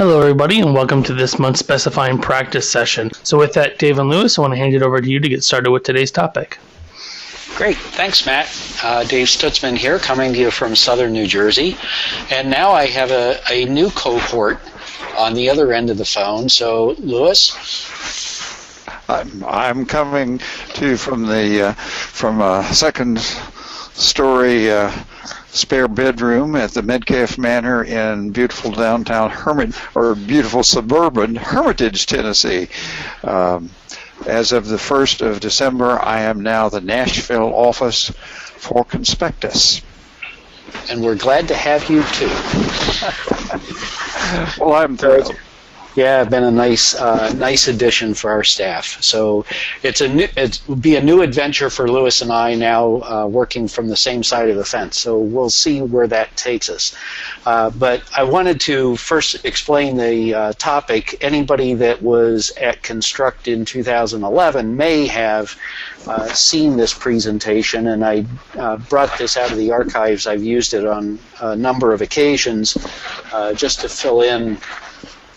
Hello everybody and welcome to this month's Specifying Practice session. So with that, Dave and Lewis, I want to hand it over to you to get started with today's topic. Great, thanks Matt. Dave Stutzman here, coming to you from southern New Jersey. And now I have a new cohort on the other end of the phone. So Lewis? I'm coming to you from a second story spare bedroom at the Metcalf Manor in beautiful downtown beautiful suburban Hermitage, Tennessee. As of the 1st of December, I am now the Nashville office for Conspectus. And we're glad to have you too. Well, I'm thrilled. Yeah, been a nice addition for our staff. So it will be a new adventure for Lewis and I now, working from the same side of the fence. So we'll see where that takes us. But I wanted to first explain the topic. Anybody that was at Construct in 2011 may have seen this presentation, and I brought this out of the archives. I've used it on a number of occasions just to fill in.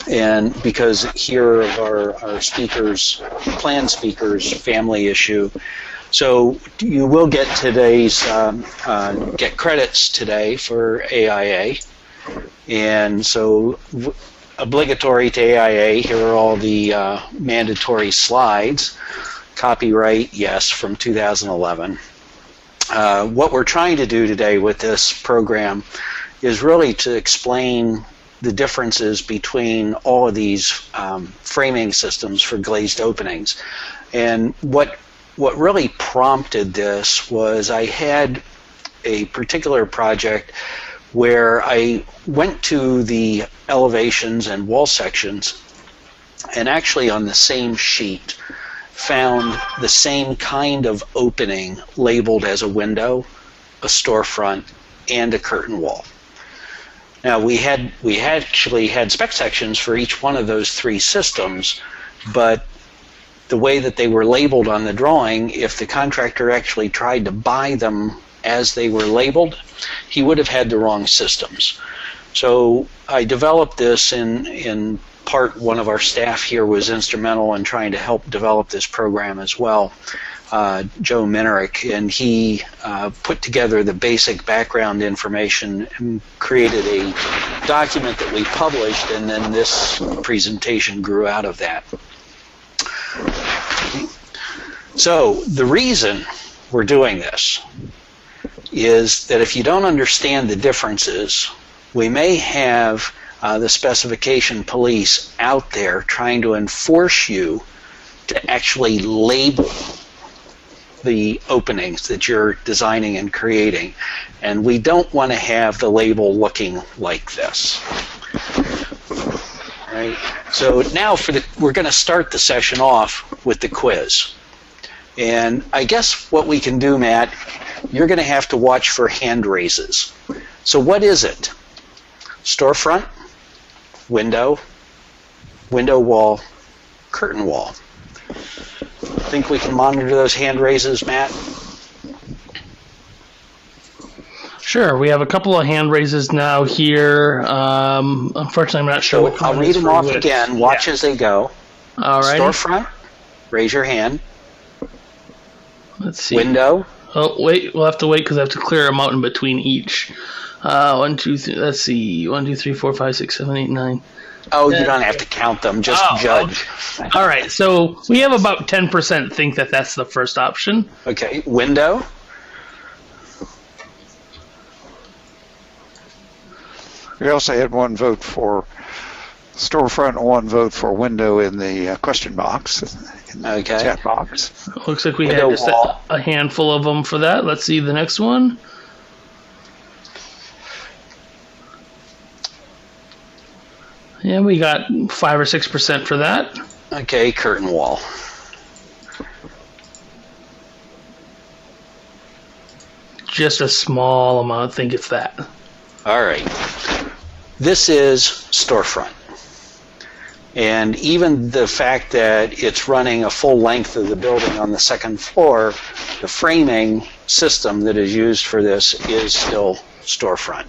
And because here are our speakers, planned speakers, family issue. So you will get today's, get credits today for AIA. And so obligatory to AIA, here are all the mandatory slides. Copyright, yes, from 2011. What we're trying to do today with this program is really to explain the differences between all of these framing systems for glazed openings. And what really prompted this was I had a particular project where I went to the elevations and wall sections and actually on the same sheet found the same kind of opening labeled as a window, a storefront, and a curtain wall. Now we actually had spec sections for each one of those three systems, but the way that they were labeled on the drawing, if the contractor actually tried to buy them as they were labeled, he would have had the wrong systems. So I developed this in part. One of our staff here was instrumental in trying to help develop this program as well. Joe Minerick, and he put together the basic background information and created a document that we published, and then this presentation grew out of that. So the reason we're doing this is that if you don't understand the differences, we may have the specification police out there trying to enforce you to actually label the openings that you're designing and creating, and we don't want to have the label looking like this. Right? So now we're going to start the session off with the quiz. And I guess what we can do, Matt, you're going to have to watch for hand raises. So what is it? Storefront, window, window wall, curtain wall. Think we can monitor those hand raises, Matt? Sure, we have a couple of hand raises now here. Unfortunately, I'm not sure what I'll read them off again. Watch as they go. All right. Storefront, raise your hand. Let's see. Window. Oh, wait, we'll have to wait because I have to clear them out in between each. 1, 2, 3, let's see. 1, 2, 3, 4, 5, 6, 7, 8, 9. Oh, you don't have to count them, just judge. Okay. All right, so we have about 10% think that that's the first option. Okay, window. We also had one vote for storefront and one vote for window in the question box, in the chat box. Looks like we had just a handful of them for that. Let's see the next one. Yeah, we got 5 or 6% for that. Okay, curtain wall. Just a small amount. I think it's that. All right. This is storefront. And even the fact that it's running a full length of the building on the second floor, the framing system that is used for this is still storefront.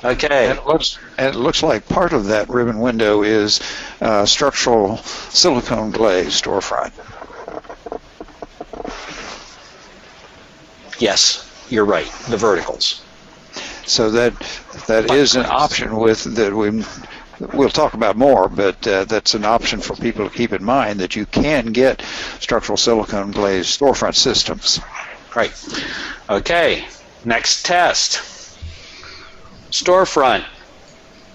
Okay. And it looks like part of that ribbon window is structural silicone glaze storefront. Yes, you're right. The verticals. So that is an option we'll talk about more, but that's an option for people to keep in mind, that you can get structural silicone glazed storefront systems. Right. Okay. Next test. Storefront.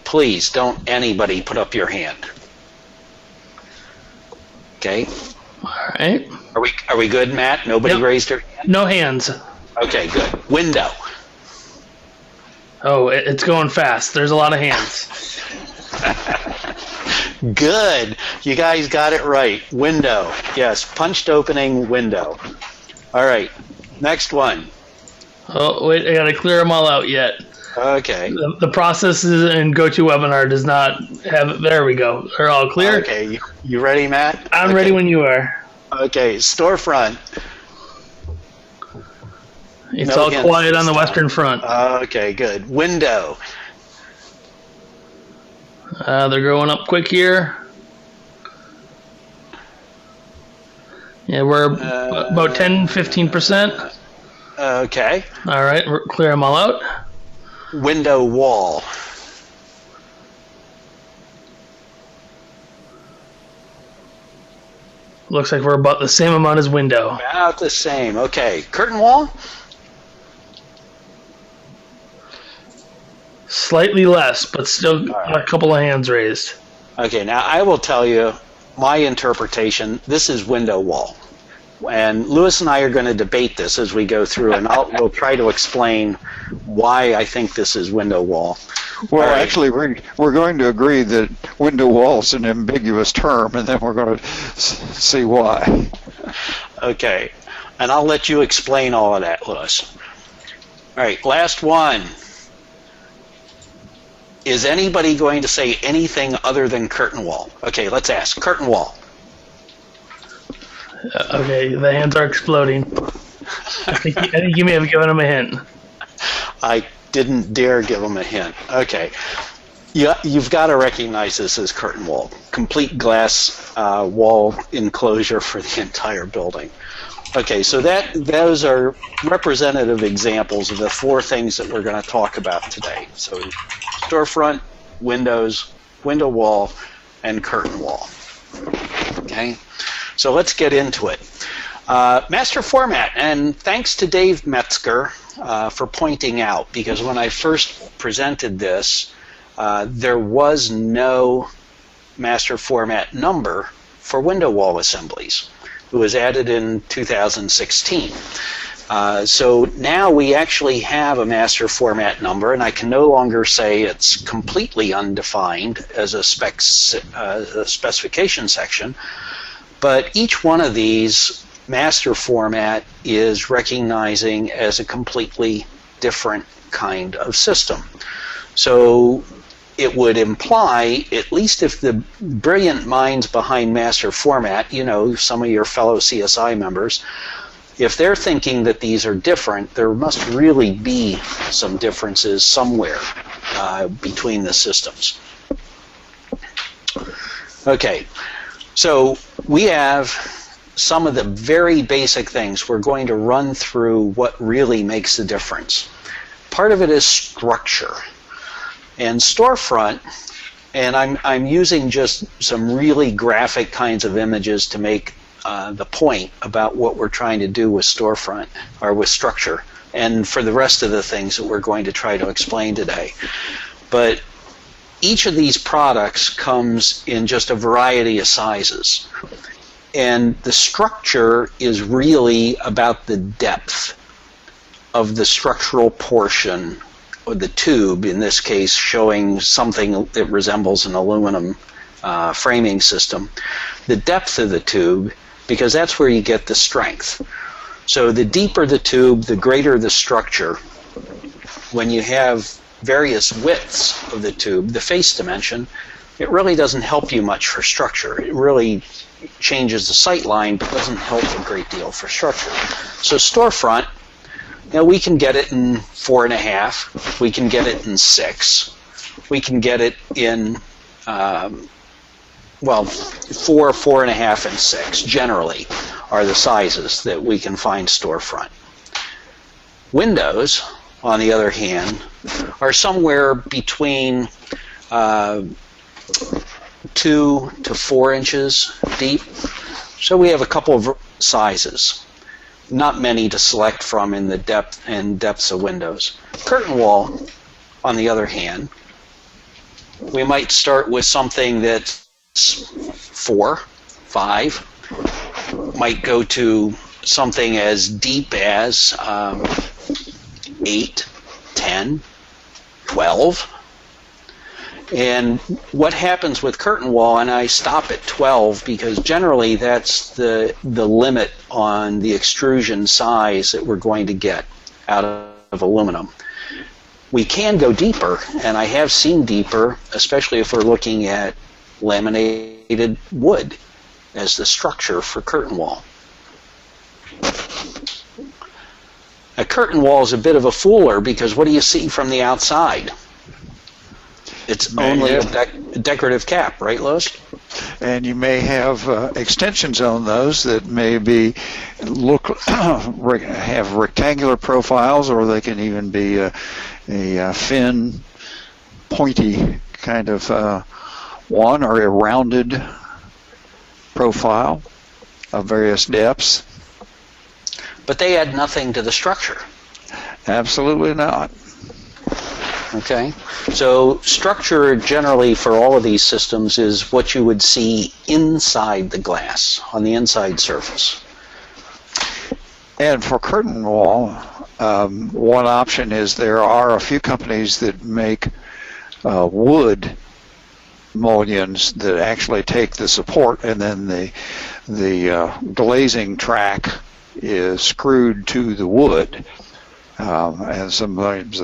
Please don't anybody put up your hand. Okay. All right. Are we good, Matt? Nobody Yep. raised their hand? No hands. Okay, good. Window. Oh, it's going fast. There's a lot of hands. Good. You guys got it right. Window. Yes, punched opening window. All right. Next one. Oh, wait, I got to clear them all out yet. Okay. The processes in GoToWebinar does not have. There we go. They're all clear. Okay. You ready, Matt? I'm Okay. ready when you are. Okay. Storefront. It's No all hands quiet this on the time. western front. Okay, good. Window. They're going up quick here. Yeah, we're about 10-15%. Okay. All right, we're clear them all out. Window wall. Looks like we're about the same amount as window. About the same. Okay. Curtain wall. Slightly less, but still right. a couple of hands raised. Okay, now I will tell you my interpretation. This is window wall. And Lewis and I are going to debate this as we go through, and we'll try to explain why I think this is window wall. Well, All right. actually, we're going to agree that window wall is an ambiguous term, and then we're going to see why. Okay, and I'll let you explain all of that, Lewis. All right, last one. Is anybody going to say anything other than curtain wall? Okay, let's ask. Curtain wall. Okay, the hands are exploding. I think you may have given them a hint. I didn't dare give them a hint. Okay. Yeah, you've got to recognize this as curtain wall. Complete glass wall enclosure for the entire building. Okay, so those are representative examples of the four things that we're going to talk about today. So storefront, windows, window wall, and curtain wall. Okay, so let's get into it. MasterFormat, and thanks to Dave Metzger for pointing out, because when I first presented this, there was no MasterFormat number for window wall assemblies. It was added in 2016. So now we actually have a MasterFormat number, and I can no longer say it's completely undefined as a specification section, but each one of these MasterFormat is recognizing as a completely different kind of system. So it would imply, at least if the brilliant minds behind MasterFormat, you know, some of your fellow CSI members, if they're thinking that these are different, there must really be some differences somewhere between the systems. Okay, so we have some of the very basic things. We're going to run through what really makes the difference. Part of it is structure. And storefront, and I'm using just some really graphic kinds of images to make the point about what we're trying to do with storefront, or with structure, and for the rest of the things that we're going to try to explain today. But each of these products comes in just a variety of sizes. And the structure is really about the depth of the structural portion, or the tube, in this case showing something that resembles an aluminum framing system. The depth of the tube, because that's where you get the strength. So the deeper the tube, the greater the structure. When you have various widths of the tube, the face dimension, it really doesn't help you much for structure. It really changes the sight line, but doesn't help a great deal for structure. So storefront Now we can get it in 4.5. We can get it in 6. We can get it in 4, 4.5, and 6 generally are the sizes that we can find storefront. Windows, on the other hand, are somewhere between 2 to 4 inches deep. So we have a couple of sizes. Not many to select from in the depths of windows. Curtain wall, on the other hand, we might start with something that's 4, 5, might go to something as deep as 8, 10, 12. And what happens with curtain wall, and I stop at 12 because generally that's the limit on the extrusion size that we're going to get out of aluminum. We can go deeper, and I have seen deeper, especially if we're looking at laminated wood as the structure for curtain wall. A curtain wall is a bit of a fooler because what do you see from the outside? It's only a decorative cap, right, Lois? And you may have extensions on those that may be have rectangular profiles, or they can even be a thin, pointy kind of one, or a rounded profile of various depths. But they add nothing to the structure. Absolutely not. Okay, so structure generally for all of these systems is what you would see inside the glass, on the inside surface. And for curtain wall, one option is there are a few companies that make wood mullions that actually take the support, and then the glazing track is screwed to the wood, and sometimes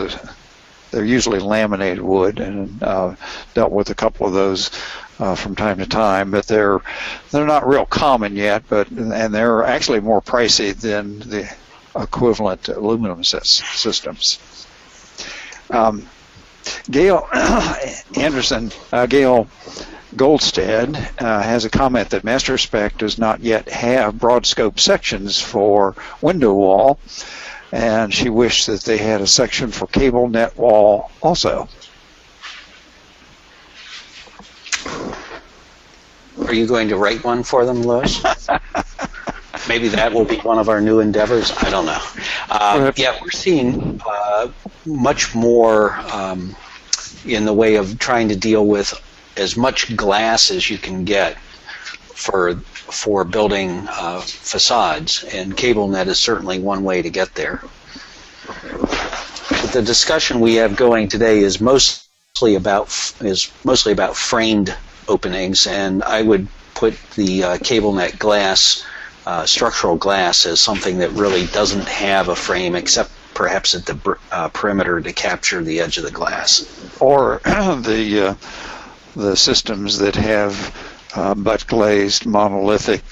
they're usually laminated wood, and dealt with a couple of those from time to time, but they're not real common yet, and they're actually more pricey than the equivalent aluminum systems. Gail Goldstead has a comment that MasterSpec does not yet have broad scope sections for window wall, and she wished that they had a section for cable net wall also. Are you going to write one for them, Lois? Maybe that will be one of our new endeavors. I don't know. Yeah, we're seeing much more in the way of trying to deal with as much glass as you can get for building facades, and cable net is certainly one way to get there. But the discussion we have going today is mostly about framed openings, and I would put the cable net glass, structural glass, as something that really doesn't have a frame except perhaps at the perimeter to capture the edge of the glass. Or the systems that have butt glazed monolithic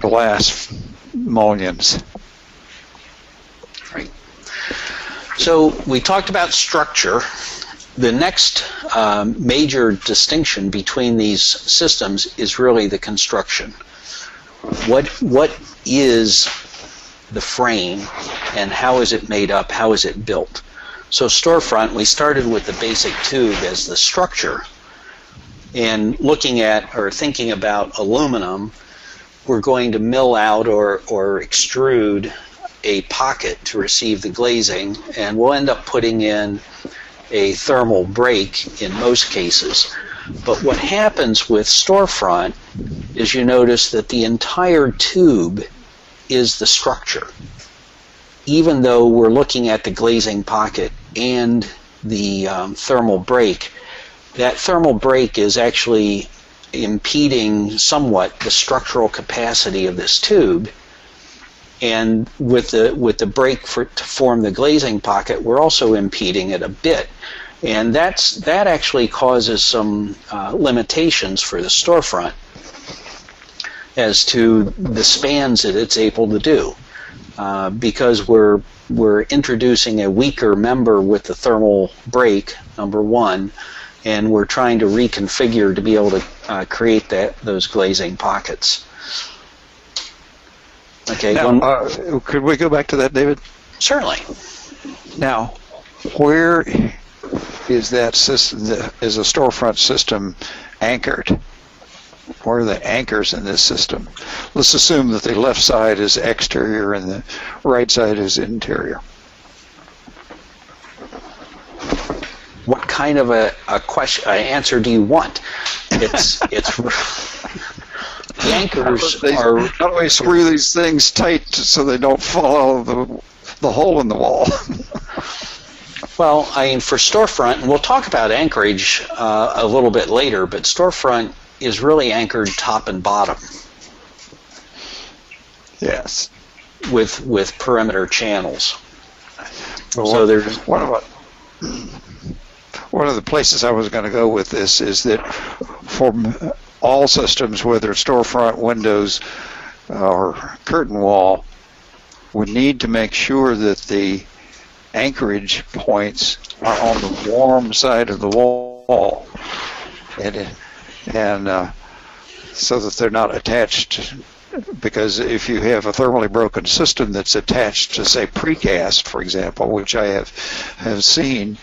glass mullions. Right. So we talked about structure. The next major distinction between these systems is really the construction. What is the frame, and how is it made up? How is it built? So Storefront, we started with the basic tube as the structure. And looking at or thinking about aluminum, we're going to mill out or extrude a pocket to receive the glazing, and we'll end up putting in a thermal break in most cases. But what happens with Storefront is you notice that the entire tube is the structure. Even though we're looking at the glazing pocket and the thermal break, that thermal break is actually impeding somewhat the structural capacity of this tube. And with the break to form the glazing pocket, we're also impeding it a bit. And that actually causes some limitations for the Storefront as to the spans that it's able to do. because we're introducing a weaker member with the thermal break, number one, and we're trying to reconfigure to be able to create those glazing pockets. Okay. Now, could we go back to that, David? Certainly. Now, where is that system? Is a storefront system anchored? Where are the anchors in this system? Let's assume that the left side is exterior and the right side is interior. What kind of a answer do you want? It's the anchors are. How do I screw these things tight so they don't follow the hole in the wall? Well, I mean, for storefront, and we'll talk about anchorage a little bit later, but storefront is really anchored top and bottom. Yes. With perimeter channels. Well, so there's one of the places I was going to go with this is that for all systems, whether storefront, windows, or curtain wall, we need to make sure that the anchorage points are on the warm side of the wall, and so that they're not attached. Because if you have a thermally broken system that's attached to, say, precast, for example, which I have seen,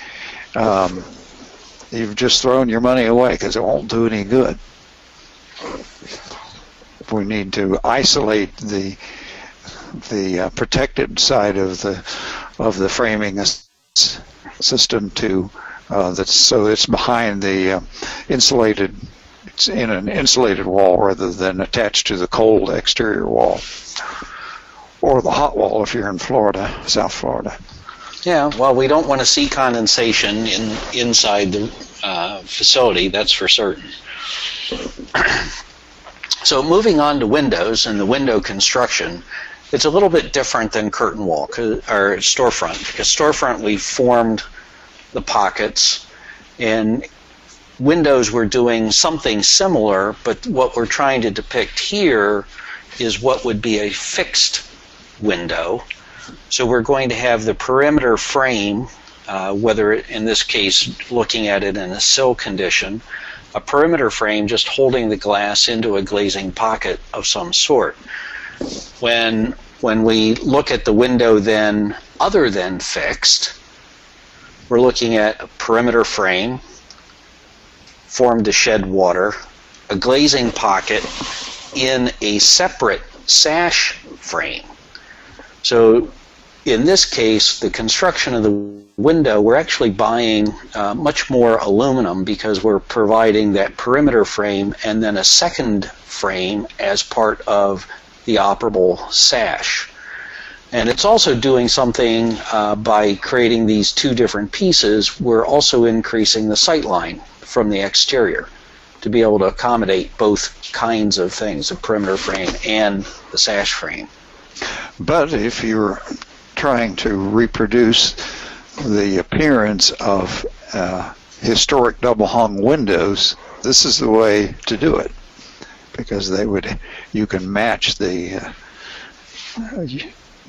you've just thrown your money away because it won't do any good. We need to isolate the protected side of the framing system to so it's behind the insulated. It's in an insulated wall rather than attached to the cold exterior wall or the hot wall if you're in Florida, South Florida. Yeah, well, we don't want to see condensation inside the facility, that's for certain. So moving on to windows and the window construction, it's a little bit different than curtain wall or storefront, because storefront we formed the pockets, and windows we're doing something similar, but what we're trying to depict here is what would be a fixed window. So we're going to have the perimeter frame, whether in this case looking at it in a sill condition, a perimeter frame just holding the glass into a glazing pocket of some sort. When we look at the window then other than fixed, we're looking at a perimeter frame formed to shed water, a glazing pocket in a separate sash frame. So in this case, the construction of the window, we're actually buying much more aluminum because we're providing that perimeter frame and then a second frame as part of the operable sash. And it's also doing something by creating these two different pieces. We're also increasing the sight line from the exterior to be able to accommodate both kinds of things, the perimeter frame and the sash frame. But if you're trying to reproduce the appearance of historic double-hung windows, this is the way to do it, because you can match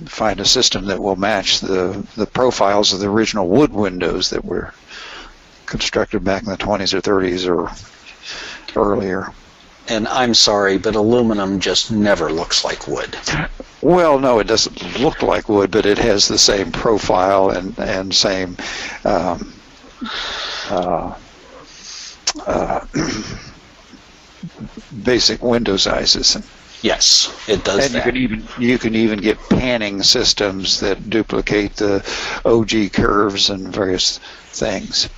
find a system that will match the profiles of the original wood windows that were constructed back in the 20s or 30s or earlier. And I'm sorry, but aluminum just never looks like wood. Well, no, it doesn't look like wood, but it has the same profile and same basic window sizes. Yes, it does. And that. you can even get panning systems that duplicate the OG curves and various things.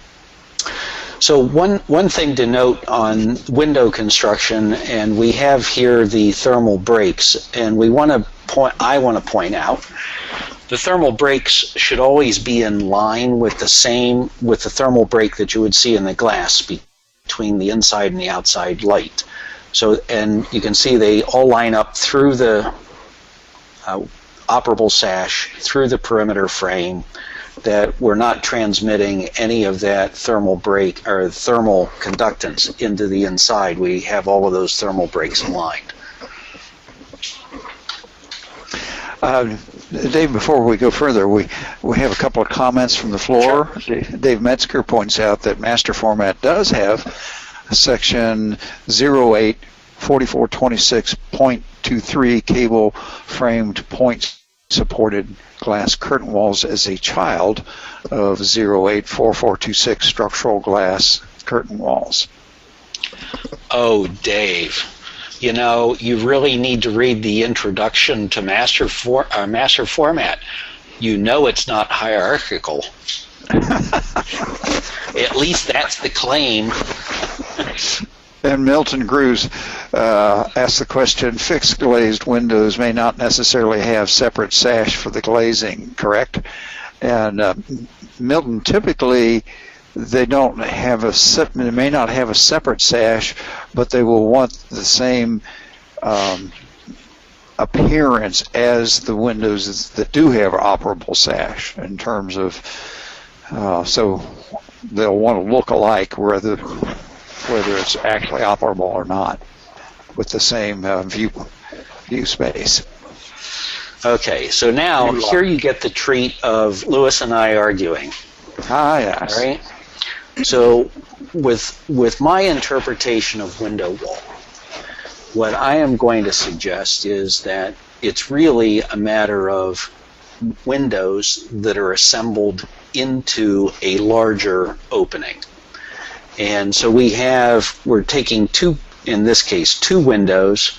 So one thing to note on window construction, and we have here the thermal breaks, and I want to point out the thermal breaks should always be in line with the thermal break that you would see in the glass between the inside and the outside light. So, and you can see they all line up through the operable sash, through the perimeter frame, that we're not transmitting any of that thermal break or thermal conductance into the inside. We have all of those thermal breaks aligned. Dave, before we go further, we have a couple of comments from the floor. Sure. Dave Metzger points out that MasterFormat does have section 084426.23 cable framed point supported glass curtain walls as a child of 084426 structural glass curtain walls. Oh, Dave. You know, you really need to read the introduction to MasterFormat. You know it's not hierarchical. At least that's the claim. And Milton Grews asked the question, fixed glazed windows may not necessarily have separate sash for the glazing, correct? And Milton, typically they don't have they may not have a separate sash, but they will want the same appearance as the windows that do have operable sash in terms of, so they'll want to look alike whether it's actually operable or not with the same view space. Okay, so now here you get the treat of Lewis and I arguing. Ah, yes. All right. So with my interpretation of window wall, what I am going to suggest is that it's really a matter of windows that are assembled into a larger opening. And so we're taking in this case, two windows,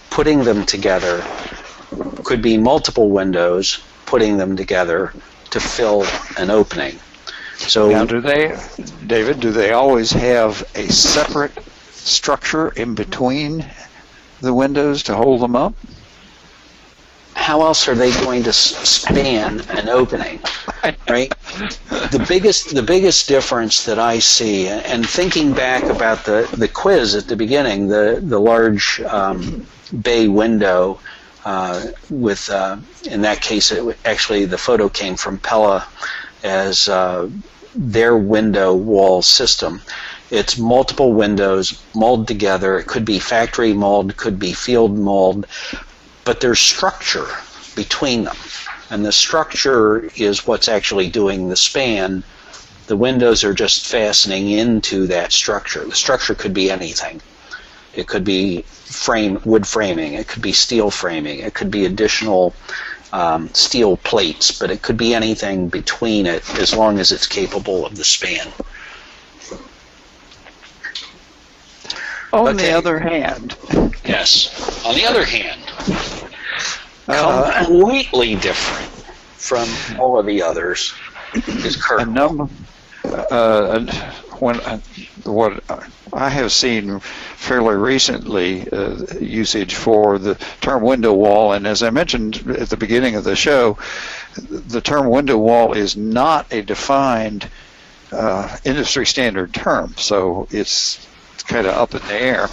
putting them together, could be multiple windows, putting them together to fill an opening. So now, David, do they always have a separate structure in between the windows to hold them up? How else are they going to span an opening, right? The biggest difference that I see, and thinking back about the quiz at the beginning, the large bay window with, in that case, actually the photo came from Pella as their window wall system. It's multiple windows molded together. It could be factory mold, could be field mold, but there's structure between them. And the structure is what's actually doing the span. The windows are just fastening into that structure. The structure could be anything. It could be wood framing. It could be steel framing. It could be additional steel plates, but it could be anything between it as long as it's capable of the span. On the other hand. Yes. On the other hand, completely different from all of the others is curtain. What I have seen fairly recently usage for the term window wall, and as I mentioned at the beginning of the show, the term window wall is not a defined industry standard term, so it's kind of up in the air.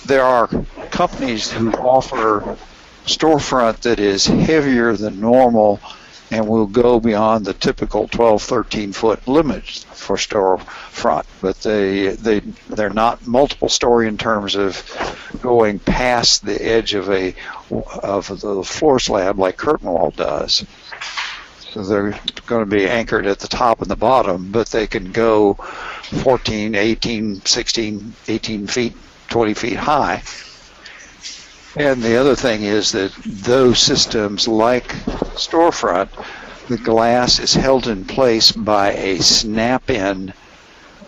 There are companies who offer storefront that is heavier than normal and will go beyond the typical 12, 13 foot limit for storefront, but they're not multiple story in terms of going past the edge of the floor slab like curtain wall does. So they're going to be anchored at the top and the bottom, but they can go 14, 18, 16, 18 feet, 20 feet high. And the other thing is that those systems, like storefront, the glass is held in place by a snap-in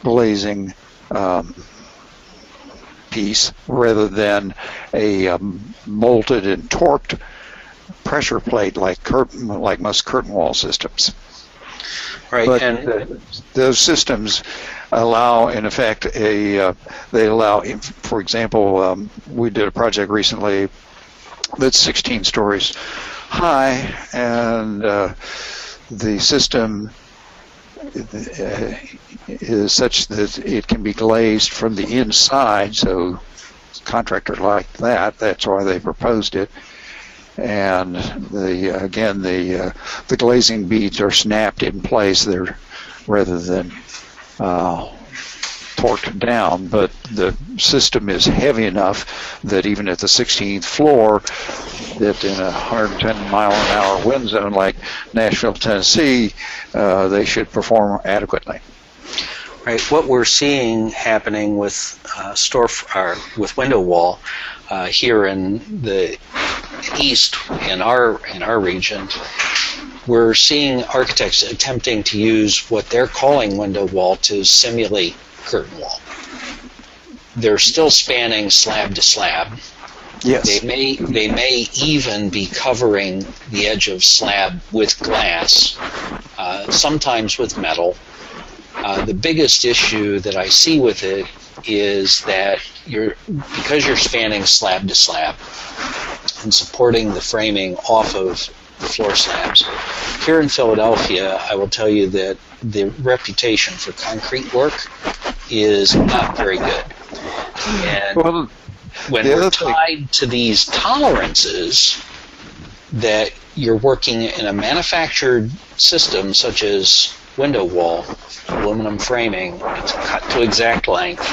glazing piece rather than a bolted and torqued pressure plate like most curtain wall systems. Right, but and those systems allow, in effect, for example, we did a project recently that's 16 stories high, and the system is such that it can be glazed from the inside, so contractor liked that. That's why they proposed it. And the glazing beads are snapped in place there rather than torqued down, but the system is heavy enough that even at the 16th floor, that in a 110-mile-an-hour wind zone like Nashville, Tennessee, they should perform adequately. Right. What we're seeing happening with with window wall here in the east in our region, we're seeing architects attempting to use what they're calling window wall to simulate curtain wall. They're still spanning slab to slab. Yes. They may even be covering the edge of slab with glass, sometimes with metal. The biggest issue that I see with it is that because you're spanning slab to slab and supporting the framing off of the floor slabs. Here in Philadelphia, I will tell you that the reputation for concrete work is not very good. And when we're tied to these tolerances that you're working in a manufactured system such as window wall, aluminum framing, it's cut to exact length.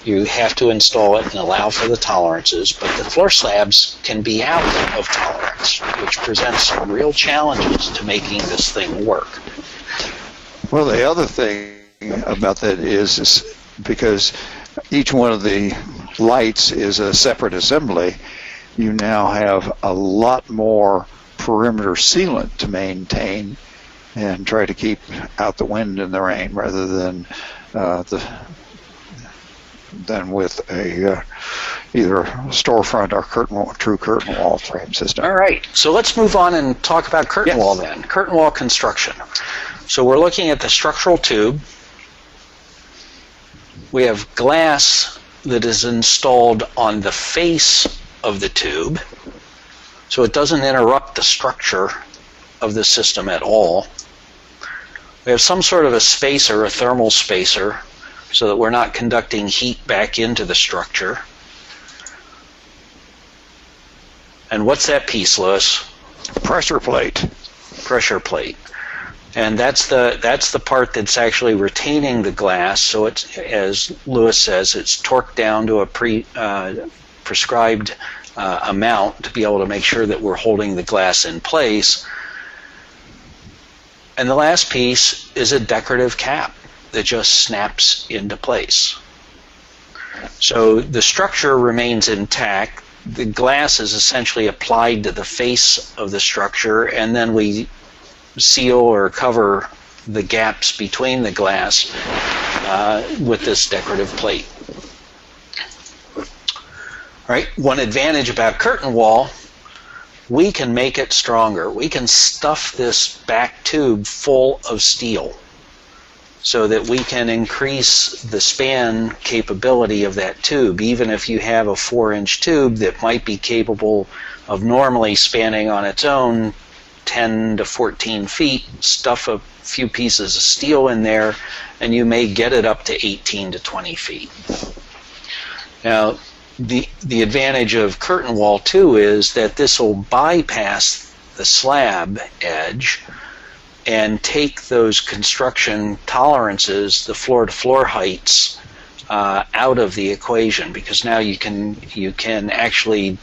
You have to install it and allow for the tolerances, but the floor slabs can be out of tolerance, which presents some real challenges to making this thing work. Well, the other thing about that is because each one of the lights is a separate assembly, you now have a lot more perimeter sealant to maintain and try to keep out the wind and the rain rather than with a either storefront or true curtain wall frame system. All right, so let's move on and talk about curtain wall then. Curtain wall construction. So we're looking at the structural tube. We have glass that is installed on the face of the tube, so it doesn't interrupt the structure of the system at all. We have some sort of a spacer, a thermal spacer, so that we're not conducting heat back into the structure. And what's that piece, Lewis? Pressure plate. Pressure plate. And that's the part that's actually retaining the glass, so it's, as Lewis says, it's torqued down to a prescribed amount to be able to make sure that we're holding the glass in place. And the last piece is a decorative cap that just snaps into place. So the structure remains intact. The glass is essentially applied to the face of the structure, and then we seal or cover the gaps between the glass with this decorative plate. All right, one advantage about curtain wall, we can make it stronger. We can stuff this back tube full of steel so that we can increase the span capability of that tube. Even if you have a 4-inch tube that might be capable of normally spanning on its own 10 to 14 feet, stuff a few pieces of steel in there, and you may get it up to 18 to 20 feet. Now, the advantage of curtain wall too is that this will bypass the slab edge and take those construction tolerances, the floor-to-floor heights, out of the equation, because now you can actually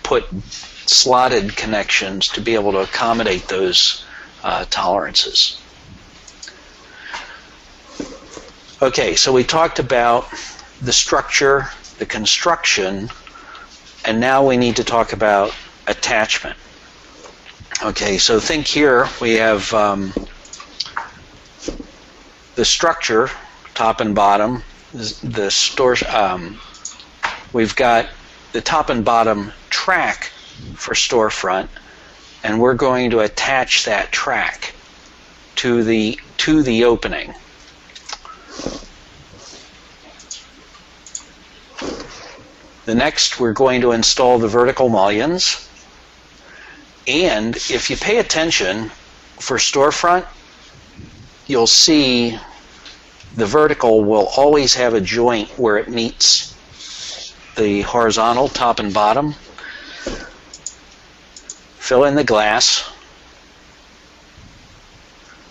put slotted connections to be able to accommodate those tolerances. Okay, so we talked about the structure, the construction, and now we need to talk about attachment. Okay, so think here we have the structure, top and bottom. We've got the top and bottom track for storefront, and we're going to attach that track to the opening. The next, we're going to install the vertical mullions. And if you pay attention, for storefront, you'll see the vertical will always have a joint where it meets the horizontal, top and bottom. Fill in the glass,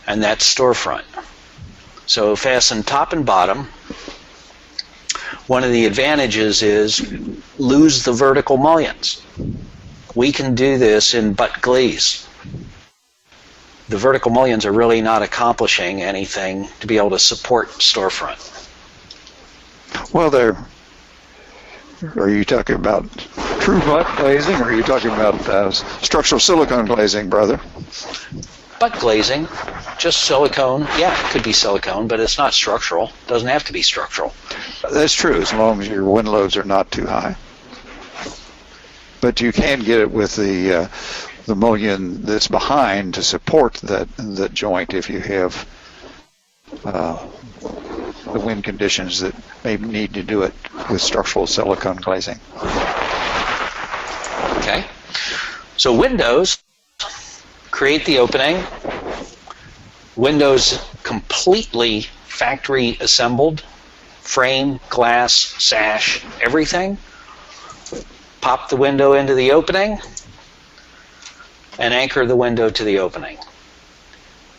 and that's storefront. So fasten top and bottom. One of the advantages is lose the vertical mullions. We can do this in butt glaze. The vertical mullions are really not accomplishing anything to be able to support storefront. Well, are you talking about true butt glazing, or are you talking about structural silicone glazing, brother? Butt glazing, just silicone. Yeah, it could be silicone, but it's not structural. It doesn't have to be structural. That's true, as long as your wind loads are not too high. But you can get it with the mullion that's behind to support that joint if you have the wind conditions that may need to do it with structural silicone glazing. Okay. So windows, create the opening. Windows completely factory assembled. Frame, glass, sash, everything. Pop the window into the opening and anchor the window to the opening.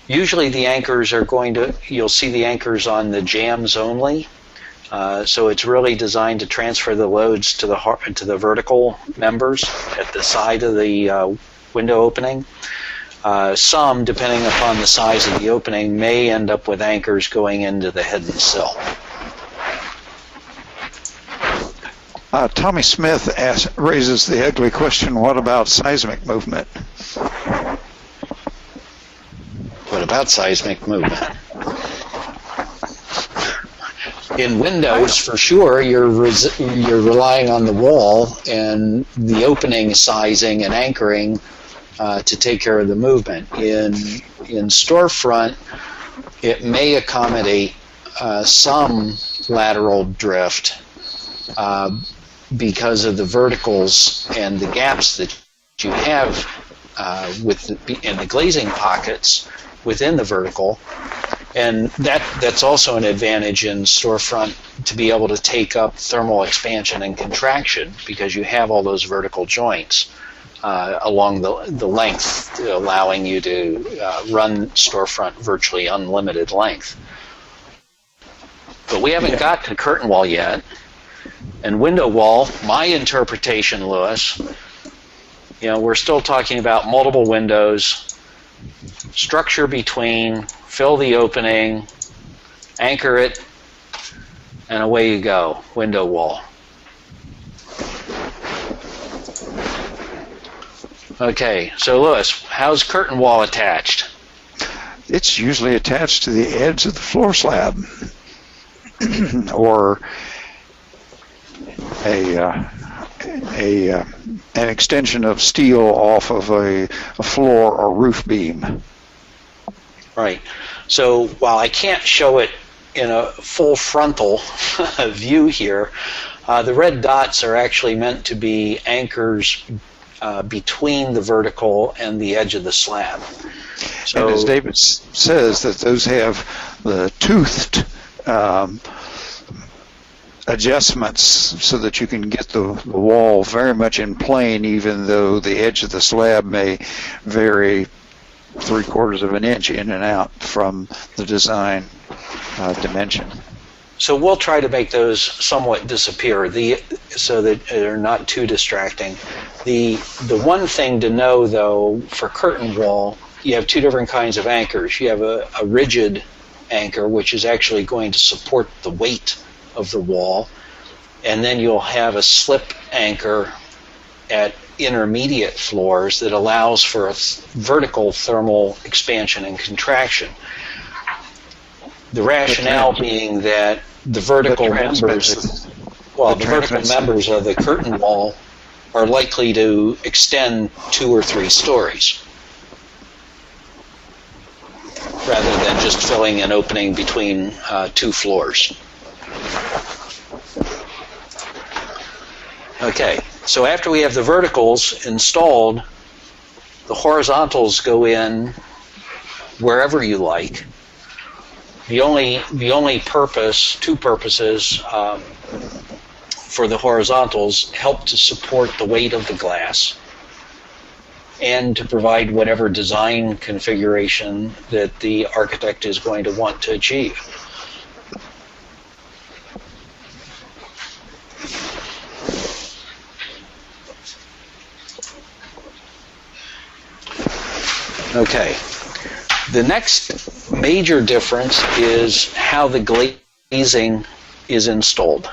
Usually the anchors are you'll see the anchors on the jambs only. So it's really designed to transfer the loads to the vertical members at the side of the window opening. Some, depending upon the size of the opening, may end up with anchors going into the head and sill. Tommy Smith raises the ugly question, what about seismic movement? What about seismic movement? In windows, for sure, you're relying on the wall and the opening sizing and anchoring to take care of the movement. In storefront, it may accommodate some lateral drift because of the verticals and the gaps that you have in the glazing pockets within the vertical. And that's also an advantage in storefront to be able to take up thermal expansion and contraction because you have all those vertical joints along the length, allowing you to run storefront virtually unlimited length. But we haven't got to curtain wall yet. And window wall, my interpretation, Louis, we're still talking about multiple windows, structure between, fill the opening, anchor it, and away you go, window wall. Okay, so Louis, how's curtain wall attached? It's usually attached to the edge of the floor slab, or an extension of steel off of a floor or roof beam. Right. So while I can't show it in a full frontal view here, the red dots are actually meant to be anchors between the vertical and the edge of the slab. So, and as David says, that those have the toothed adjustments so that you can get the wall very much in plane, even though the edge of the slab may vary 3/4 of an inch in and out from the design dimension. So we'll try to make those somewhat disappear so that they're not too distracting. The one thing to know, though, for curtain wall, you have two different kinds of anchors. You have a rigid anchor, which is actually going to support the weight of the wall, and then you'll have a slip anchor at intermediate floors that allows for a vertical thermal expansion and contraction. The rationale being that the vertical members of the curtain wall are likely to extend 2 or 3 stories rather than just filling an opening between 2 floors. Okay, so after we have the verticals installed, the horizontals go in wherever you like. The only two purposes for the horizontals help to support the weight of the glass and to provide whatever design configuration that the architect is going to want to achieve. Okay. The next major difference is how the glazing is installed,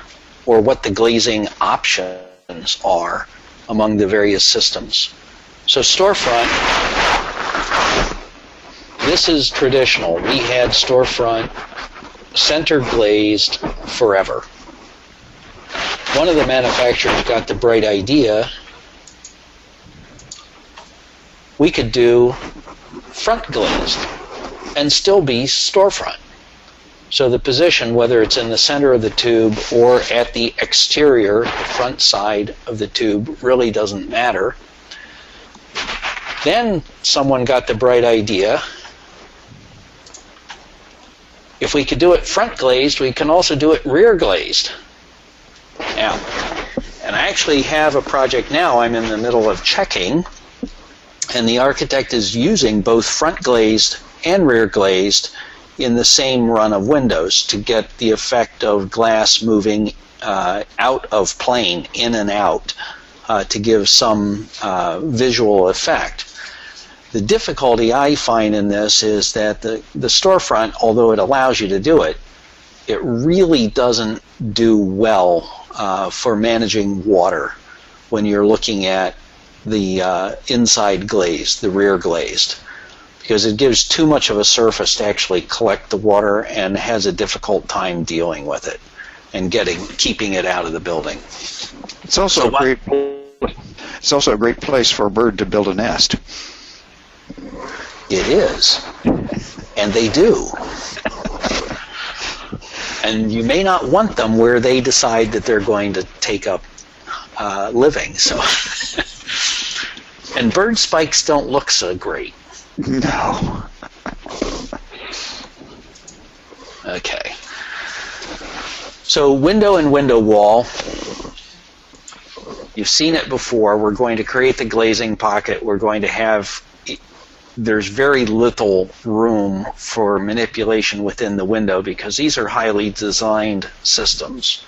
or what the glazing options are among the various systems. So Storefront, this is traditional. We had Storefront center glazed forever. One of the manufacturers got the bright idea we could do front glazed and still be Storefront. So the position, whether it's in the center of the tube or at the exterior front side of the tube, really doesn't matter. Then someone got the bright idea, if we could do it front glazed, we can also do it rear glazed. Now, and I actually have a project now I'm in the middle of checking, and the architect is using both front glazed and rear glazed in the same run of windows to get the effect of glass moving out of plane, in and out, to give some visual effect. The difficulty I find in this is that the Storefront, although it allows you to do it, it really doesn't do well for managing water when you're looking at the inside glazed, the rear glazed, because it gives too much of a surface to actually collect the water and has a difficult time dealing with it and keeping it out of the building. It's also it's also a great place for a bird to build a nest. It is, and they do. And you may not want them where they decide that they're going to take up living. So, and bird spikes don't look so great. No. Okay. So window and window wall. You've seen it before. We're going to create the glazing pocket. We're going to have, there's very little room for manipulation within the window because these are highly designed systems.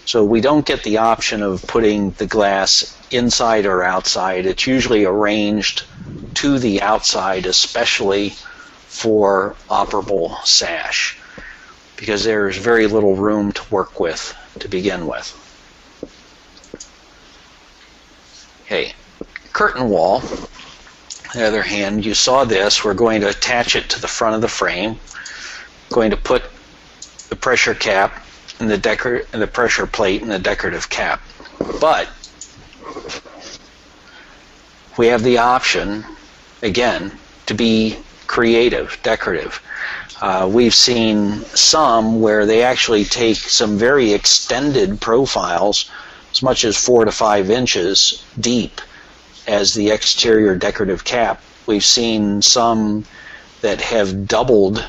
So we don't get the option of putting the glass inside or outside. It's usually arranged to the outside, especially for operable sash, because there's very little room to work with to begin with. Okay, curtain wall. On the other hand, you saw this. We're going to attach it to the front of the frame. Going to put the pressure cap and the pressure plate and the decorative cap. But we have the option, again, to be creative, decorative. We've seen some where they actually take some very extended profiles, as much as 4 to 5 inches deep, as the exterior decorative cap. We've seen some that have doubled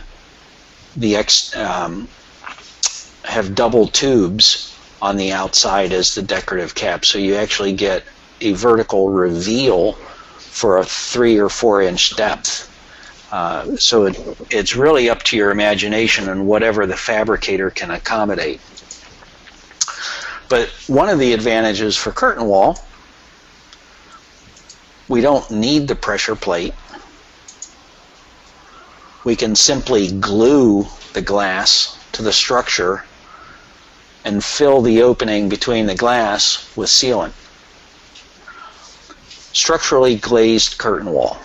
have double tubes on the outside as the decorative cap, so you actually get a vertical reveal for a 3 or 4 inch depth. So it's really up to your imagination and whatever the fabricator can accommodate. But one of the advantages for curtain wall, we don't need the pressure plate. We can simply glue the glass to the structure and fill the opening between the glass with sealant. Structurally glazed curtain wall.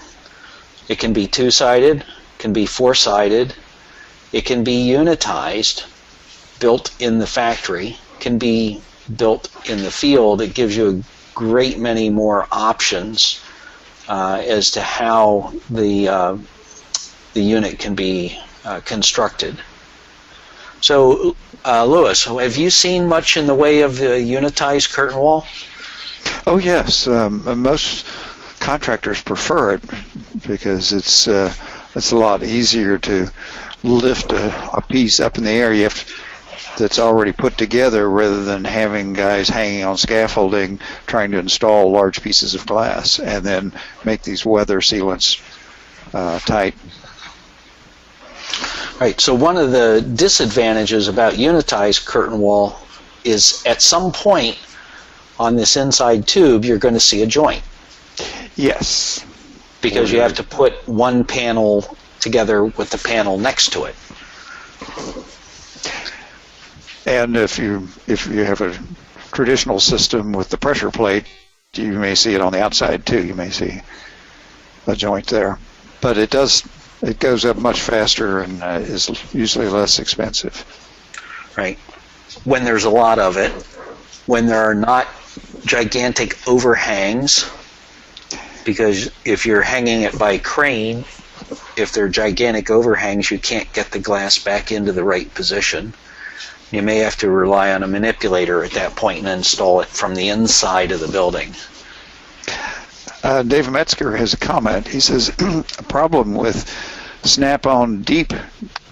It can be two-sided, can be four-sided, it can be unitized, built in the factory, can be built in the field. It gives you a great many more options as to how the unit can be constructed. So, Louis, have you seen much in the way of the unitized curtain wall? Oh yes, most contractors prefer it because it's a lot easier to lift a piece up in the air that's already put together rather than having guys hanging on scaffolding trying to install large pieces of glass and then make these weather sealants tight. Right, so one of the disadvantages about unitized curtain wall is at some point on this inside tube you're going to see a joint. Yes. because you have to put one panel together with the panel next to it. And if you have a traditional system with the pressure plate, you may see it on the outside too. You may see a joint there, but it goes up much faster and is usually less expensive. Right. When there's a lot of it, when there are not gigantic overhangs, because if you're hanging it by crane, if there are gigantic overhangs, you can't get the glass back into the right position. You may have to rely on a manipulator at that point and install it from the inside of the building. Dave Metzger has a comment. He says, a problem with snap-on deep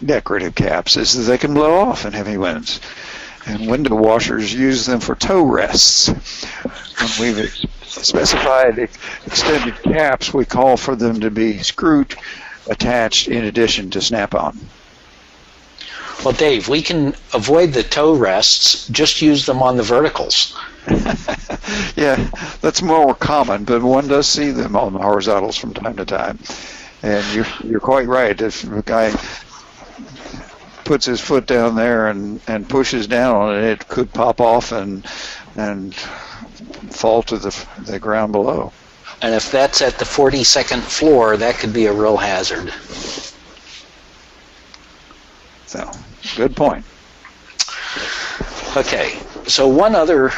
decorative caps is that they can blow off in heavy winds. And window washers use them for toe rests. When we've specified extended caps, we call for them to be screwed attached in addition to snap-on. Well, Dave, we can avoid the toe rests, just use them on the verticals. Yeah, that's more common, but one does see them on the horizontals from time to time. And you're quite right. If a guy puts his foot down there and pushes down on it, it could pop off and fall to the ground below. And if that's at the 42nd floor, that could be a real hazard. So, good point. Okay, so one other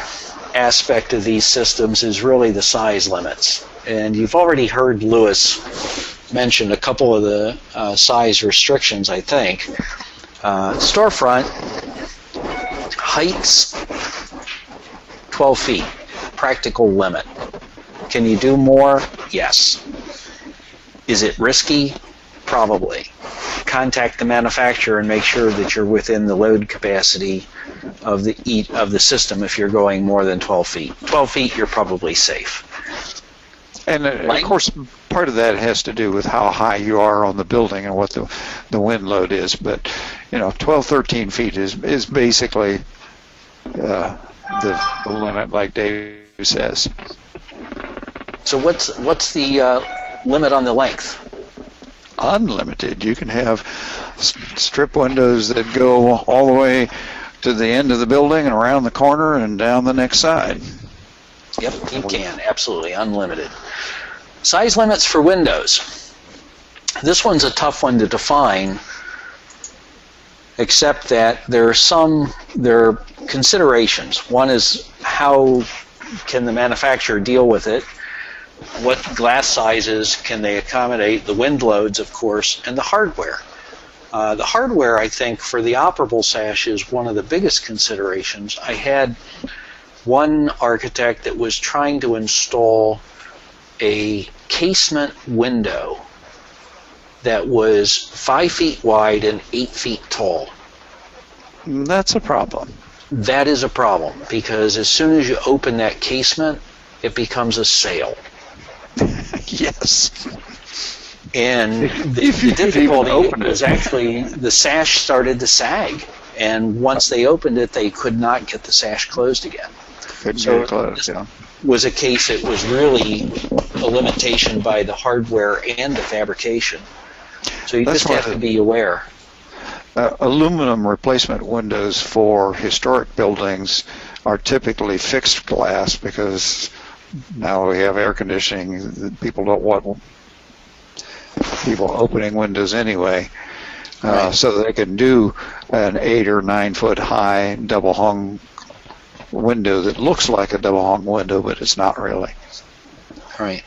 aspect of these systems is really the size limits. And you've already heard Louis mention a couple of the size restrictions, I think. Storefront, heights, 12 feet, practical limit. Can you do more? Yes. Is it risky? Probably. Contact the manufacturer and make sure that you're within the load capacity of the system if you're going more than 12 feet. 12 feet, you're probably safe. And of course, part of that has to do with how high you are on the building and what the wind load is. But 12, 13 feet is basically the limit, like Dave says. So what's the limit on the length? Unlimited. You can have strip windows that go all the way to the end of the building and around the corner and down the next side. Yep, you can. Absolutely. Unlimited. Size limits for windows. This one's a tough one to define, except that there are considerations. One is how can the manufacturer deal with it? What glass sizes can they accommodate? The wind loads, of course, and the hardware. The hardware, I think, for the operable sash is one of the biggest considerations. I had one architect that was trying to install a casement window that was 5 feet wide and 8 feet tall. That's a problem. That is a problem, because as soon as you open that casement, it becomes a sail. Yes. And the difficulty was actually the sash started to sag, and once they opened it, they could not get the sash closed again. Couldn't get it closed, yeah. Was a case that was really a limitation by the hardware and the fabrication. So you just have to be aware. Aluminum replacement windows for historic buildings are typically fixed glass because now we have air conditioning. People don't want people opening windows anyway. Right. So they can do an 8 or 9 foot high double hung window that looks like a double hung window, but it's not really. Right.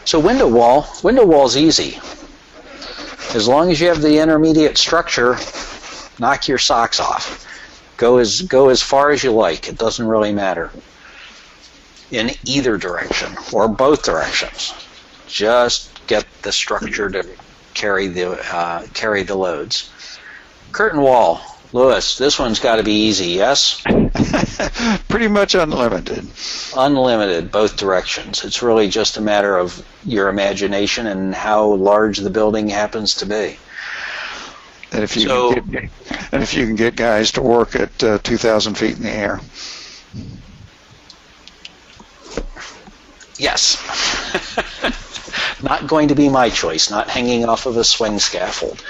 So window wall's easy. As long as you have the intermediate structure, knock your socks off. Go as far as you like. It doesn't really matter. In either direction or both directions. Just get the structure to carry the loads. Curtain wall. Louis, this one's got to be easy, yes? Pretty much unlimited. Unlimited, both directions. It's really just a matter of your imagination and how large the building happens to be. And if you can get guys to work at 2,000 feet in the air. Yes. Not going to be my choice, not hanging off of a swing scaffold.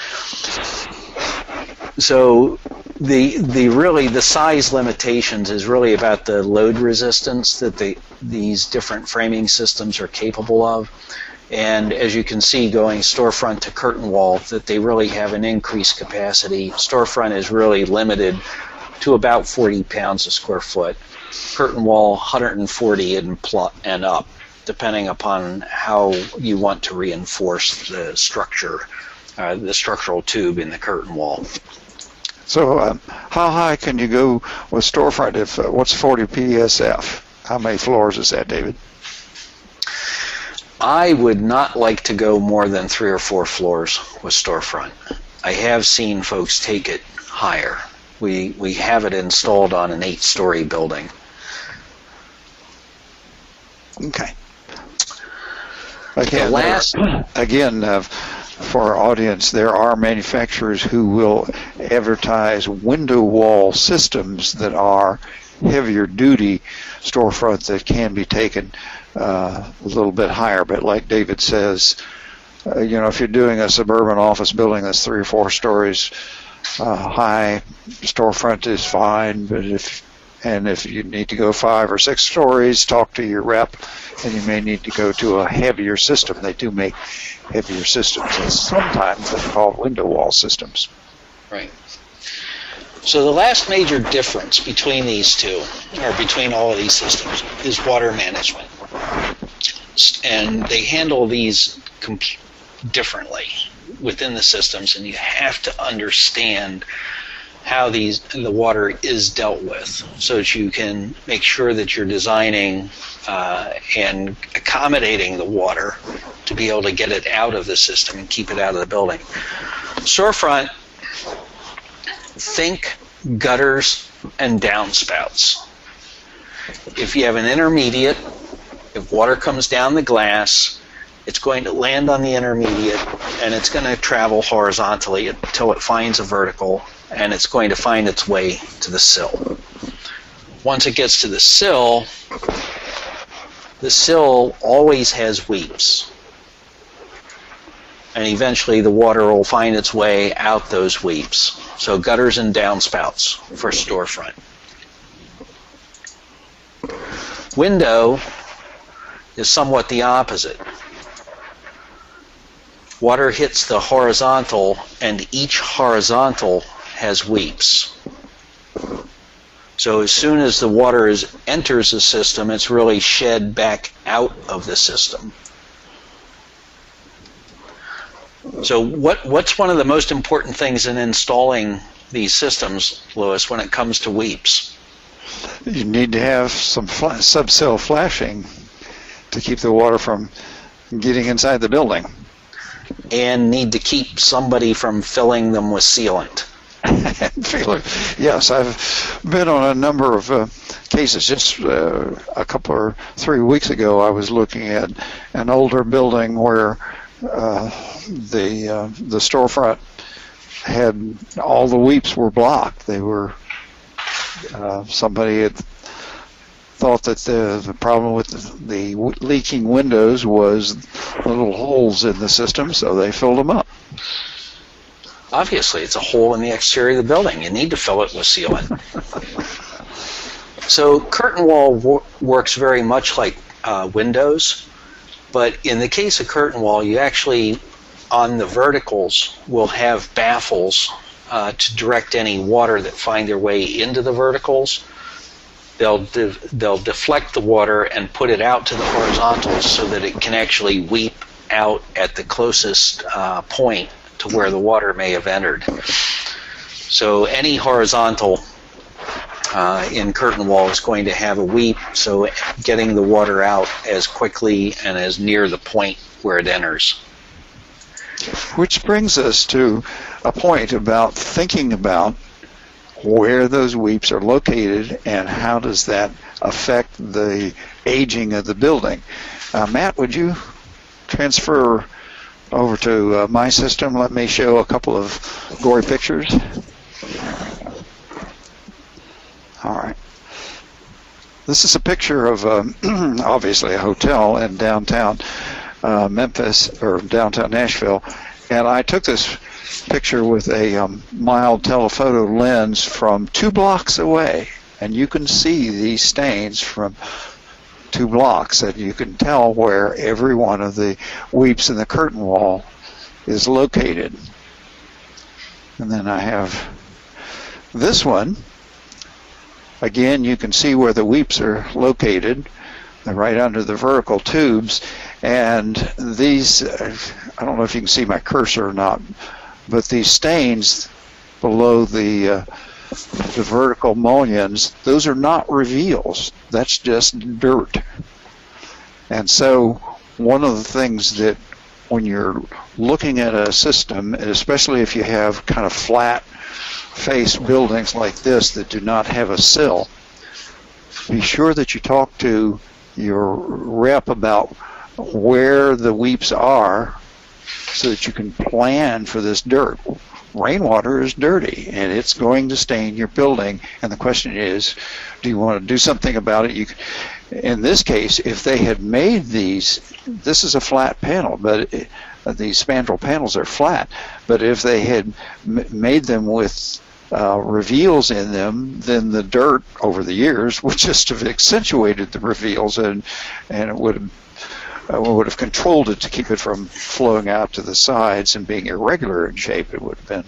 So the size limitations is really about the load resistance that these different framing systems are capable of. And as you can see, going storefront to curtain wall, that they really have an increased capacity. Storefront is really limited to about 40 pounds a square foot. Curtain wall, 140 and up, depending upon how you want to reinforce the structure, the structural tube in the curtain wall. So how high can you go with storefront? What's 40 PSF? How many floors is that, David? I would not like to go more than 3 or 4 floors with storefront. I have seen folks take it higher. We have it installed on an 8-story building. Okay. Again, for our audience, there are manufacturers who will advertise window wall systems that are heavier duty storefront that can be taken a little bit higher. But like David says, if you're doing a suburban office building that's 3 or 4 stories high, storefront is fine. But if you need to go 5 or 6 stories, talk to your rep, and you may need to go to a heavier system. They do make heavier systems, and sometimes they're called window wall systems. Right. So the last major difference between these two, or between all of these systems, is water management. And they handle these differently within the systems, and you have to understand how the water is dealt with so that you can make sure that you're designing and accommodating the water to be able to get it out of the system and keep it out of the building. Storefront, think gutters and downspouts. If you have an intermediate, if water comes down the glass, it's going to land on the intermediate and it's going to travel horizontally until it finds a vertical, and it's going to find its way to the sill. Once it gets to the sill always has weeps. And eventually the water will find its way out those weeps. So gutters and downspouts for storefront. Window is somewhat the opposite. Water hits the horizontal, and each horizontal has weeps. So as soon as the water enters the system, it's really shed back out of the system. So what's one of the most important things in installing these systems, Louis, when it comes to weeps? You need to have some sub-sill flashing to keep the water from getting inside the building. And need to keep somebody from filling them with sealant. Yes, I've been on a number of cases. Just a couple or 3 weeks ago, I was looking at an older building where the storefront had all the weeps were blocked. They were somebody had thought that the problem with the leaking windows was little holes in the system, so they filled them up. Obviously, it's a hole in the exterior of the building. You need to fill it with sealant. So curtain wall works very much like windows, but in the case of curtain wall, you actually, on the verticals, will have baffles to direct any water that find their way into the verticals. They'll deflect the water and put it out to the horizontals so that it can actually weep out at the closest point to where the water may have entered. So any horizontal in curtain wall is going to have a weep, so getting the water out as quickly and as near the point where it enters. Which brings us to a point about thinking about where those weeps are located and how does that affect the aging of the building. Matt, would you transfer over to my system? Let me show a couple of gory pictures. All right. This is a picture of obviously a hotel in downtown Memphis or downtown Nashville, and I took this picture with a mild telephoto lens from 2 blocks away, and you can see these stains from 2 blocks, and you can tell where every one of the weeps in the curtain wall is located. And then I have this one. Again, you can see where the weeps are located. They're right under the vertical tubes. And these, I don't know if you can see my cursor or not, but these stains below the vertical mullions, those are not reveals. That's just dirt. And so one of the things that when you're looking at a system, and especially if you have kind of flat face buildings like this that do not have a sill, be sure that you talk to your rep about where the weeps are so that you can plan for this dirt. Rainwater is dirty and it's going to stain your building, and the question is, do you want to do something about it? In this case, if they had made these, this is a flat panel, but these spandrel panels are flat, but if they had made them with reveals in them, then the dirt over the years would just have accentuated the reveals, and it would have controlled it to keep it from flowing out to the sides and being irregular in shape. It would have been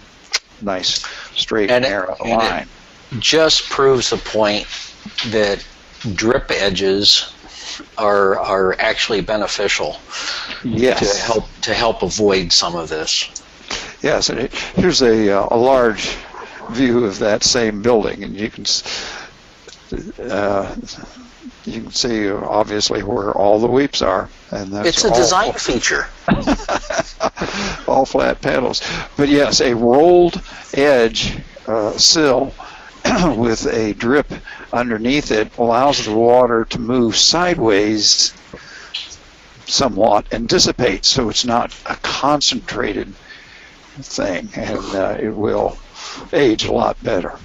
a nice, straight, narrow line. It just proves the point that drip edges are actually beneficial. Yes. to help avoid some of this. Yes, and here's a large view of that same building, and you can see obviously where all the weeps are, and that's it's a design feature. All flat panels, but yes, a rolled edge sill with a drip underneath it allows the water to move sideways somewhat and dissipate, so it's not a concentrated thing, and it will age a lot better.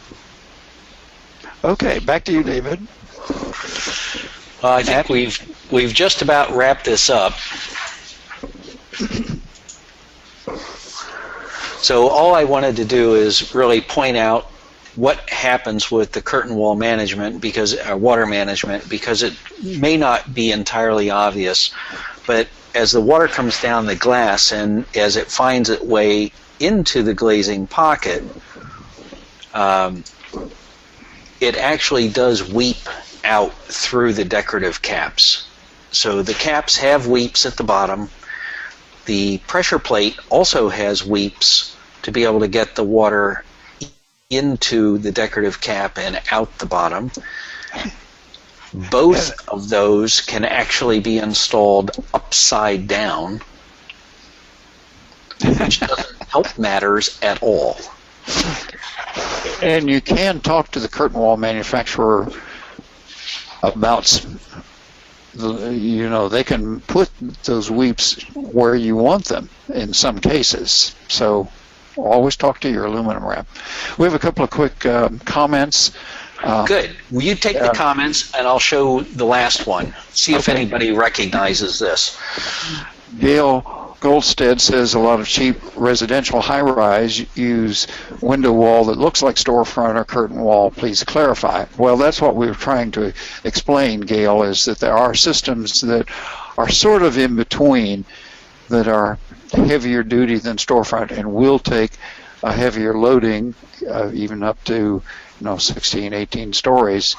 Okay, back to you, David. I think we've just about wrapped this up. So all I wanted to do is really point out what happens with the curtain wall management, because water management, because it may not be entirely obvious, but as the water comes down the glass and as it finds its way into the glazing pocket, it actually does weep out through the decorative caps. So the caps have weeps at the bottom. The pressure plate also has weeps to be able to get the water into the decorative cap and out the bottom. Both of those can actually be installed upside down, which doesn't help matters at all. And you can talk to the curtain wall manufacturer about, they can put those weeps where you want them in some cases. So always talk to your aluminum rep. We have a couple of quick comments. Good. Will you take the comments and I'll show the last one. See if anybody recognizes this. Gail Goldstead says a lot of cheap residential high-rise use window wall that looks like storefront or curtain wall. Please clarify. Well, that's what we were trying to explain, Gail, is that there are systems that are sort of in between that are heavier duty than storefront and will take a heavier loading, even up to 16, 18 stories,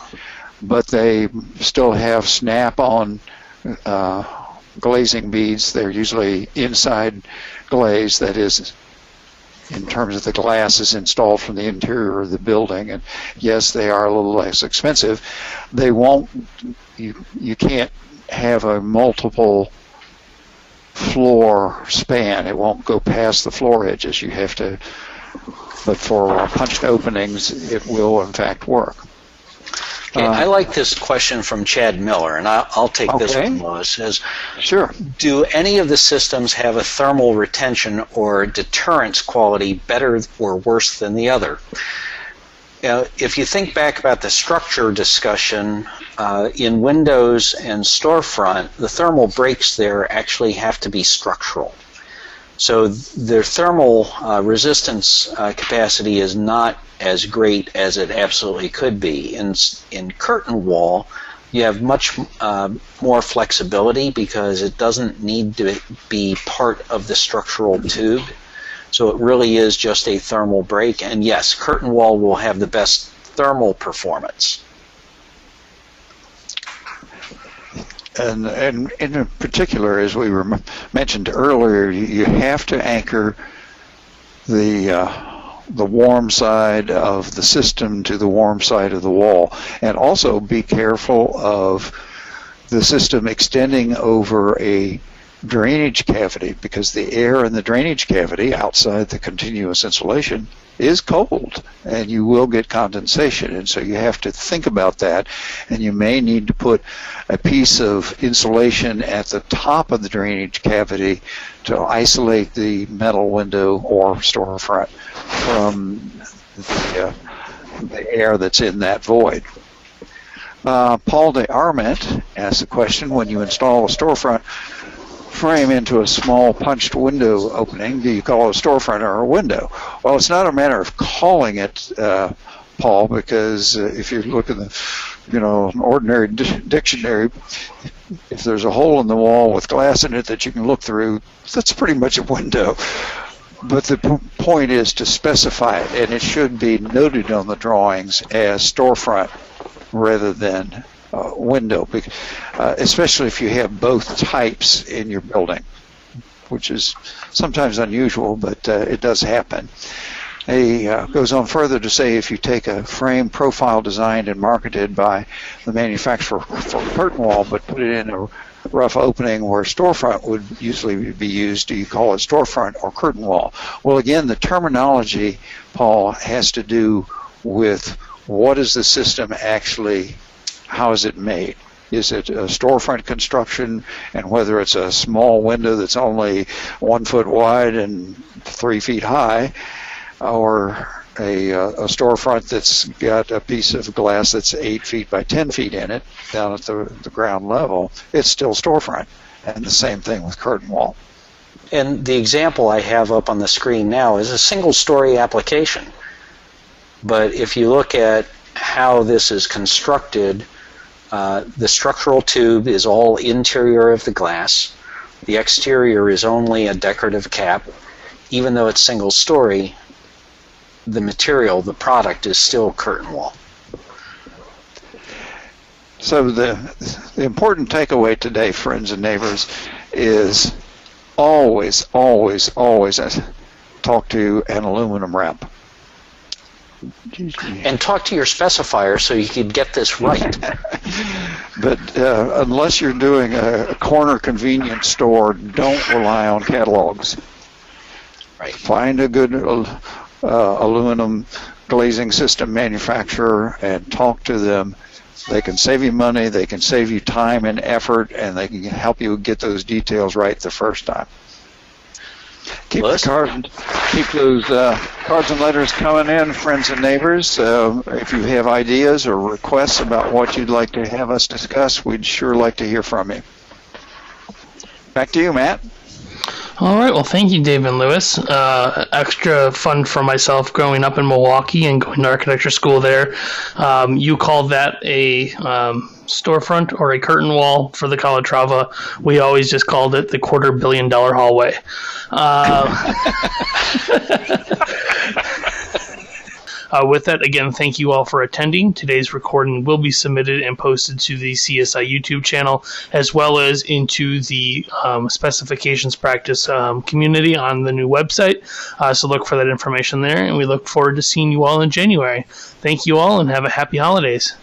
but they still have snap-on glazing beads. They're usually inside glaze, that is, in terms of the glass is installed from the interior of the building, and yes, they are a little less expensive. They won't, you can't have a multiple floor span. It won't go past the floor edges. You have to, but for punched openings, it will in fact work. Okay, I like this question from Chad Miller, and I'll take this one, Lois. Says, sure. Do any of the systems have a thermal retention or deterrence quality better or worse than the other? If you think back about the structure discussion, in Windows and Storefront, the thermal breaks there actually have to be structural. So their thermal resistance capacity is not as great as it absolutely could be. In curtain wall, you have much more flexibility because it doesn't need to be part of the structural tube. So it really is just a thermal break. And yes, curtain wall will have the best thermal performance. And in particular, as we mentioned earlier, you have to anchor the warm side of the system to the warm side of the wall, and also be careful of the system extending over a drainage cavity, because the air in the drainage cavity outside the continuous insulation is cold, and you will get condensation, and so you have to think about that, and you may need to put a piece of insulation at the top of the drainage cavity to isolate the metal window or storefront from the air that's in that void. Paul de Arment asked the question, when you install a storefront frame into a small punched window opening, do you call it a storefront or a window? Well, it's not a matter of calling it, Paul, because if you look at an ordinary dictionary, if there's a hole in the wall with glass in it that you can look through, that's pretty much a window. But the point is to specify it, and it should be noted on the drawings as storefront rather than window, especially if you have both types in your building, which is sometimes unusual, but it does happen. He goes on further to say, if you take a frame profile designed and marketed by the manufacturer for curtain wall, but put it in a rough opening where storefront would usually be used, do you call it storefront or curtain wall? Well, again, the terminology, Paul, has to do with what is the system actually, how is it made? Is it a storefront construction, and whether it's a small window that's only 1 foot wide and 3 feet high, or a storefront that's got a piece of glass that's 8 feet by 10 feet in it down at the ground level, it's still storefront. And the same thing with curtain wall. And the example I have up on the screen now is a single-story application. But if you look at how this is constructed, the structural tube is all interior of the glass. The exterior is only a decorative cap. Even though it's single-story, the material, the product, is still curtain wall. So the important takeaway today, friends and neighbors, is always, always, always talk to an aluminum rep. And talk to your specifier so you can get this right. But unless you're doing a corner convenience store, don't rely on catalogs. Right. Find a good aluminum glazing system manufacturer and talk to them. They can save you money, they can save you time and effort, and they can help you get those details right the first time. Keep those cards and letters coming in, friends and neighbors. If you have ideas or requests about what you'd like to have us discuss, we'd sure like to hear from you. Back to you, Matt. All right. Well, thank you, Dave and Lewis. Extra fun for myself growing up in Milwaukee and going to architecture school there. You called that a storefront or a curtain wall for the Calatrava. We always just called it the $250 million hallway. With that, again, thank you all for attending. Today's recording will be submitted and posted to the CSI YouTube channel, as well as into the specifications practice community on the new website. So look for that information there, and we look forward to seeing you all in January. Thank you all, and have a happy holidays.